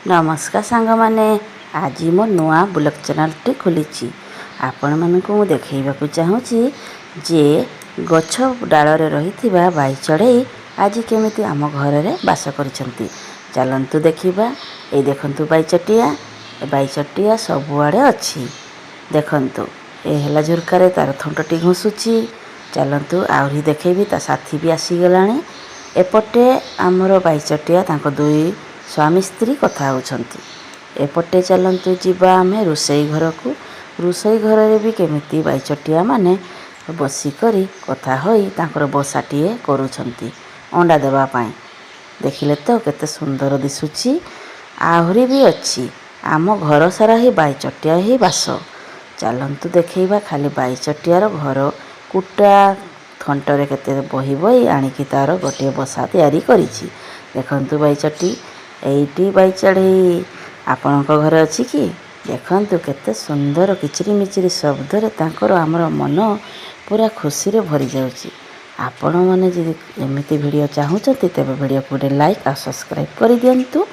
नमस्कार सांग माने आज मो नुआ ब्लॉग चैनल टी खोली आपण मानक मु देखैबा चाहूँगी जे गछ डाल रही बाई चढ़ई आज केमिति आम घर में बास करछंती। चलंतु देखिबा। ए देखंतु बाईचटिया सबुआड़े अच्छी देखंतु ए हला झुरकार तार थंटटी घुसुची। चलंतु आहरी देखैबी ता साथी भी आसीगलाणी। एपटे आमर बाईचटिया तांको दुई स्वामी स्त्री कथा होछंती। एपटे चलंतु जीवा आमे रोसई घर को। रोसई घर रे भी केमिति बाईचटिया माने बसिकरी कथा होई तांकर बसाटिए करूछंती अंडा देवा पाई। देखिले तो केते सुंदर दिसुची। आहरी भी अच्छी आम घर सारा ही बाईचटिया ही बास। चलंतु देखैबा खाली बाईचटियार घर कुटा थंटरे केते बही बही आनिकी तार गोटे बसा तैयारी करिछि। देखंतु बाईचटी एइटी बाई चढ़ई आपणक घर अच्छी कि देखंतु केते सुंदर किचिरी मिचिरी शब्द रे तांकर हमर मन पूरा खुशी रे भरी जाउची। आपण माने जदि एमिति वीडियो चाहूचंती तेबे वीडियो को लाइक और सब्सक्राइब करि दियंतु।